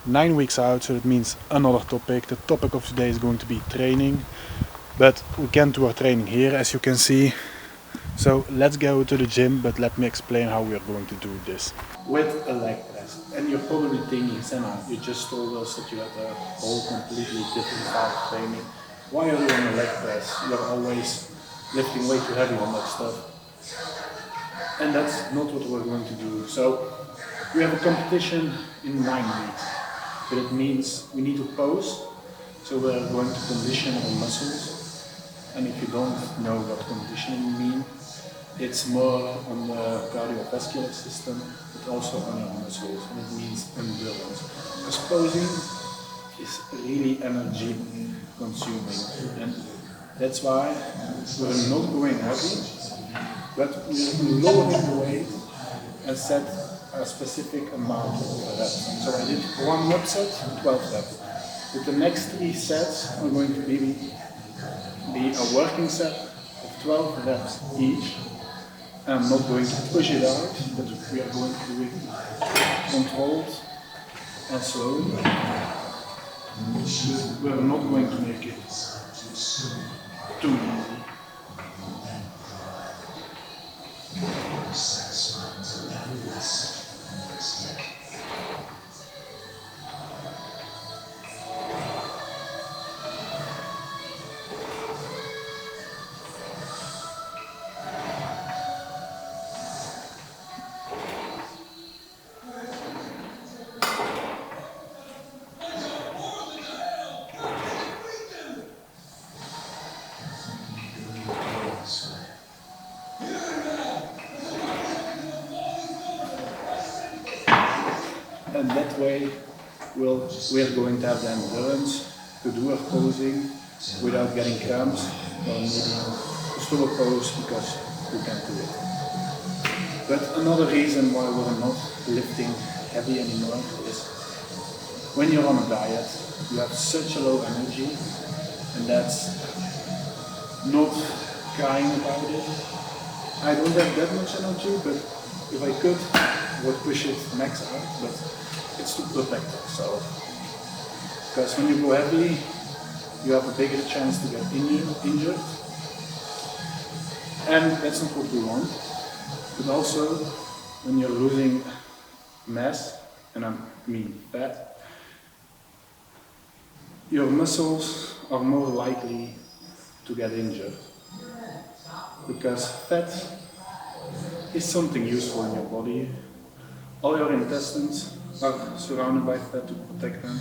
9 weeks out, so it means another topic. The topic of today is going to be training, but we can't do our training here, as you can see. So let's go to the gym, but let me explain how we are going to do this. With a leg press. And you're probably thinking, Senna, you just told us that you had a whole completely different style of training. Why are you on a leg press? You're always lifting way too heavy on that stuff. And that's not what we're going to do. So we have a competition in 9 weeks. But it means we need to pose. So we're going to condition our muscles. And if you don't know what conditioning means, it's more on the cardiovascular system, but also on your muscles, and it means endurance. Because posing is really energy consuming, and that's why we're not going heavy, but we're lowering the weight and set a specific amount of reps. So I did one rep set, 12 reps. With the next 3 sets are going to be a working set of 12 reps each. I'm not going to push it out, but we are going to do it controlled and slowly. We are not going to make it too easy. And that way we are going to have the endurance to do our posing without getting cramps or needing to stop a pose because we can't do it. But another reason why we're not lifting heavy anymore is when you're on a diet, you have such a low energy, and that's not crying about it. I don't have that much energy, but if I could, I would push it max out, but it's to protect ourselves. Because when you go heavy, you have a bigger chance to get injured. And that's not what we want. But also, when you're losing mass, and I mean fat, your muscles are more likely to get injured. Because fat is something useful in your body. All your intestines are surrounded by fat to protect them.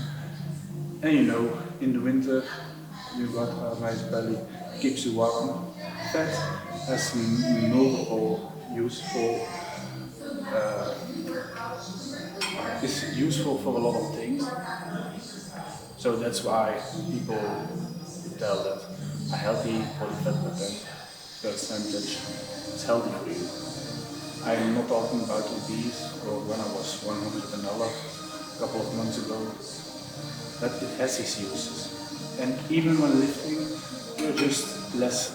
And you know, in the winter, you've got a nice belly, keeps you warm. Fat has multiple is useful for a lot of things. So that's why people tell that a healthy body fat percentage is healthy for you. I'm not talking about obese or when I was 100 and over a couple of months ago, but it has its uses. And even when lifting, you're just less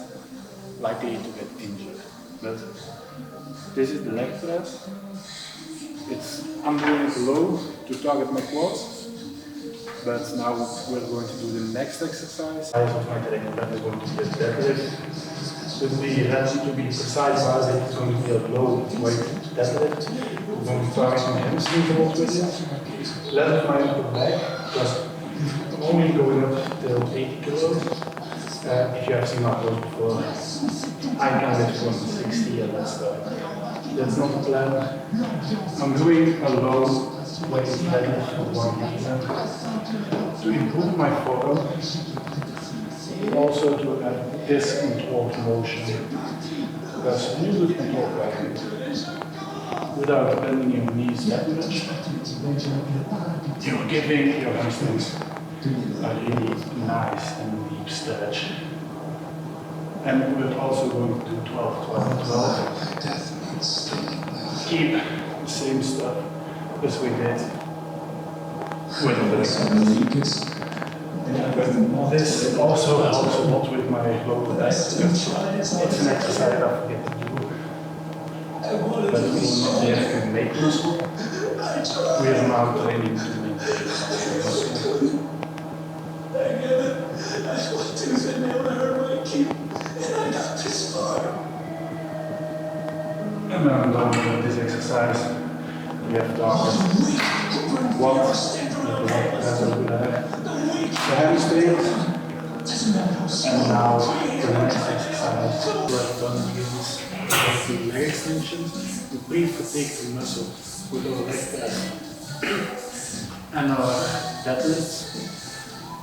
likely to get injured. But this is the leg press. I'm doing it low to target my quads, but now we're going to do the next exercise. The size of my training plan is going to be a deadlift. To be precise about it, it's going to be a low weight deadlift. We're going to target my hamstring with it. Left my upper back, because I'm only going up till 80 kilos. If you have seen my post before, I can lift from 60 and that's not the plan. I'm doing a low weight deadlift for 1 to improve my form. Also to have this controlled motion, because when you do controlled walking without bending your knees that much, you're giving your hamstrings a really nice and deep stretch. And we're also going to do 12, 12, 12. Keep the same stuff as we did with the leg. This also helps a lot with my lower back. It's an exercise I forget to do. But we will not have to make muscle. We are now training to maintain. And then I'm done with this exercise. We have done one the hamstrings. And now the next exercise we have done begins with the leg extensions. We pre-fatigue the muscles with our leg press and our deadlifts.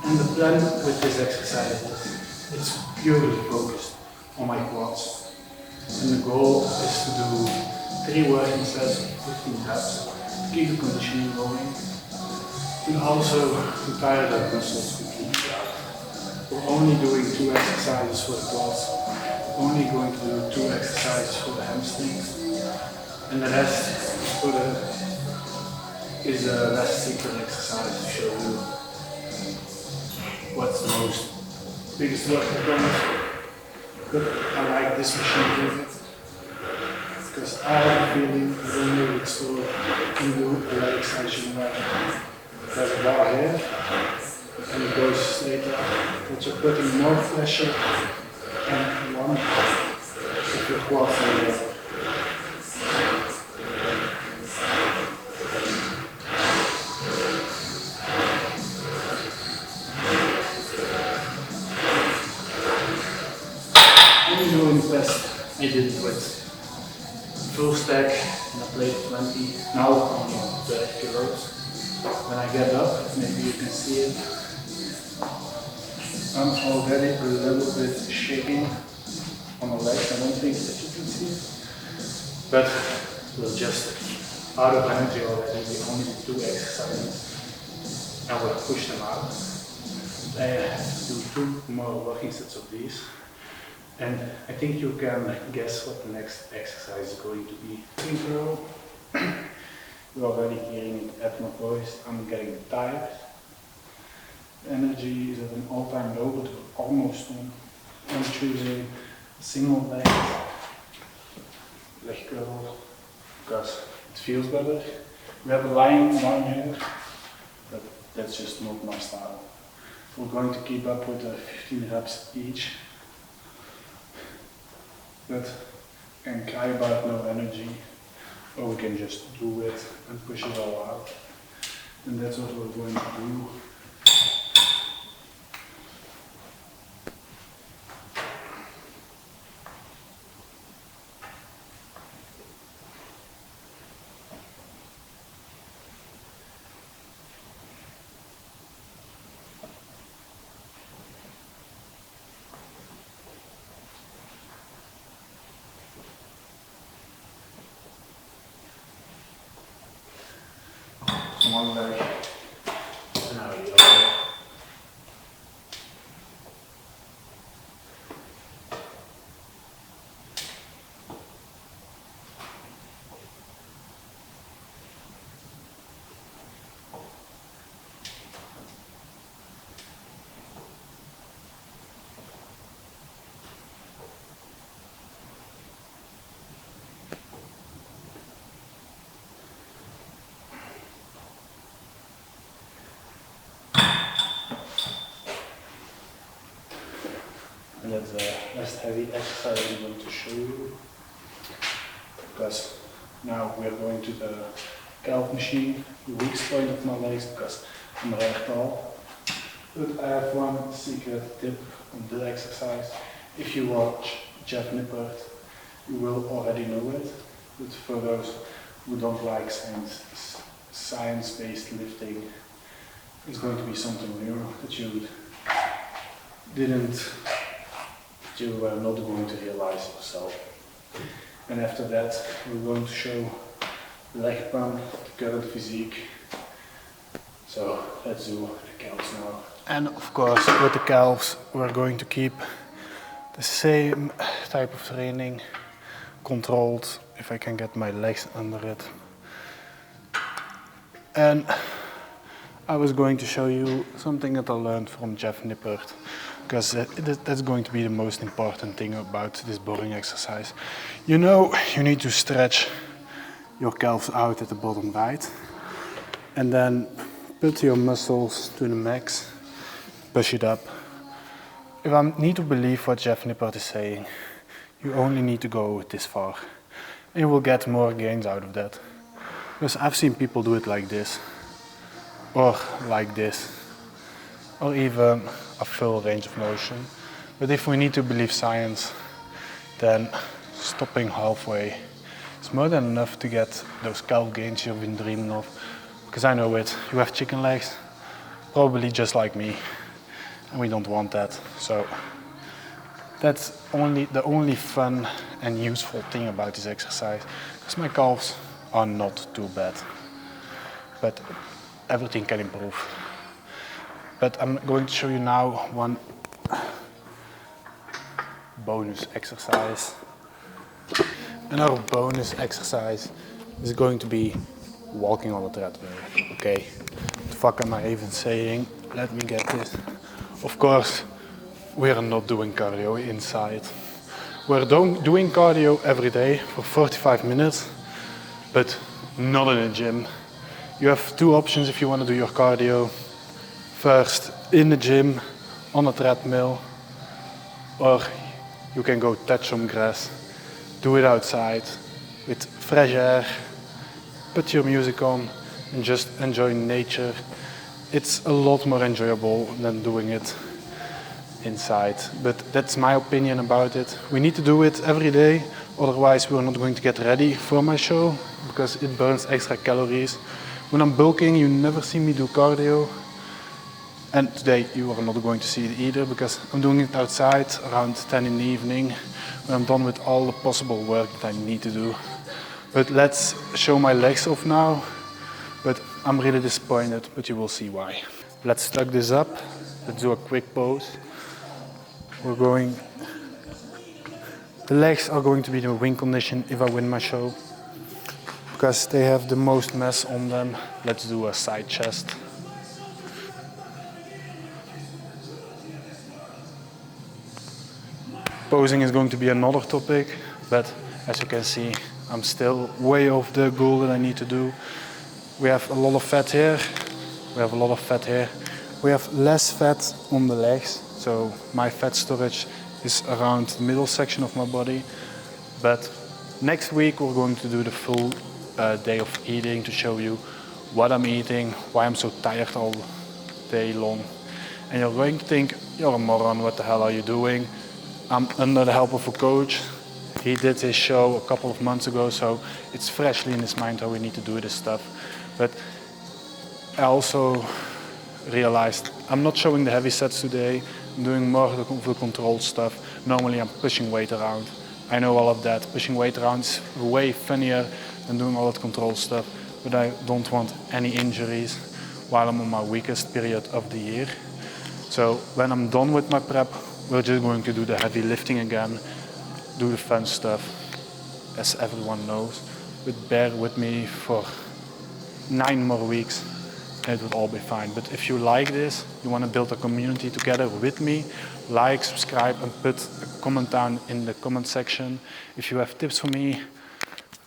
And the plan with this exercise is it's purely focused on my quads. And the goal is to do 3 working sets of 15 reps to keep the conditioning going and also to tire the muscles quickly. We're only doing 2 exercises for the quads, only going to do 2 exercises for the hamstrings, and the rest is a less secret exercise to show you what's the biggest workout bonus. But I like this machine with it because I have a feeling that when you restore can do a leg extension where there's a bar here and it goes straight up, but you're putting more pressure on one of your quads than the other. In the past I did it with full stack and I played 20, now I'm on 30 kilos. When I get up, maybe you can see it, I'm already a little bit shaking on the legs. I don't think that you can see it, but we're just out of energy already. We only did 2 exercises and we'll push them out. I have to do 2 more working sets of these. And I think you can guess what the next exercise is going to be. Synchro. You're already hearing it at my voice. I'm getting tired. The energy is at an all-time low, but we're almost on. I'm choosing single leg curl because it feels better. We have a lying one here, but that's just not my style. We're going to keep up with the 15 reps each. But can cry about no energy, or we can just do it and push it all out. And that's what we're going to do. One leg, and now the other. And that's the last heavy exercise I'm going to show you. Because now we're going to the calf machine, the weakest point of my legs, because I'm rather tall. But I have one secret tip on this exercise. If you watch Jeff Nippert, you will already know it. But for those who don't like science-based lifting, it's going to be something new that you were not going to realize yourself. And after that, we're going to show leg pump, the current physique. So let's do the calves now. And of course, with the calves, we're going to keep the same type of training, controlled, if I can get my legs under it. And I was going to show you something that I learned from Jeff Nippert, because that's going to be the most important thing about this boring exercise. You know, you need to stretch your calves out at the bottom right, and then put your muscles to the max, push it up, if I need to believe what Jeff Nippert is saying, you only need to go this far. And you will get more gains out of that. Because I've seen people do it like this, or like this, or even a full range of motion. But if we need to believe science, then stopping halfway is more than enough to get those calf gains you've been dreaming of. Because I know it, you have chicken legs, probably just like me, and we don't want that. So that's the only fun and useful thing about this exercise, because my calves are not too bad, but everything can improve. But I'm going to show you now one bonus exercise. And our bonus exercise is going to be walking on the treadmill. Okay, what the fuck am I even saying? Let me get this. Of course, we're not doing cardio inside. We're doing cardio every day for 45 minutes, but not in a gym. You have two options if you want to do your cardio. First, in the gym, on a treadmill, or you can go touch some grass, do it outside with fresh air, put your music on and just enjoy nature. It's a lot more enjoyable than doing it inside, but that's my opinion about it. We need to do it every day, otherwise we're not going to get ready for my show, because it burns extra calories. When I'm bulking, you never see me do cardio, and today you are not going to see it either, because I'm doing it outside around 10 in the evening, when I'm done with all the possible work that I need to do. But let's show my legs off now, but I'm really disappointed, but you will see why. Let's tuck this up, let's do a quick pose. The legs are going to be the win condition if I win my show, because they have the most mass on them. Let's do a side chest. Posing is going to be another topic, but as you can see, I'm still way off the goal that I need to do. We have a lot of fat here, we have a lot of fat here. We have less fat on the legs, so my fat storage is around the middle section of my body. But next week we're going to do the full day of eating to show you what I'm eating, why I'm so tired all day long. And you're going to think, you're a moron, what the hell are you doing? I'm under the help of a coach. He did his show a couple of months ago, so it's freshly in his mind how we need to do this stuff. But I also realized I'm not showing the heavy sets today. I'm doing more of the control stuff. Normally I'm pushing weight around. I know all of that. Pushing weight around is way funnier than doing all that control stuff. But I don't want any injuries while I'm on my weakest period of the year. So when I'm done with my prep, we're just going to do the heavy lifting again, do the fun stuff, as everyone knows. But bear with me for 9 more weeks and it will all be fine. But if you like this, you want to build a community together with me, like, subscribe and put a comment down in the comment section. If you have tips for me,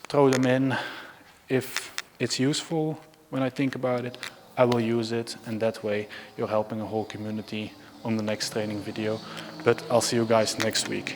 throw them in. If it's useful when I think about it, I will use it, and that way you're helping a whole community on the next training video. But I'll see you guys next week.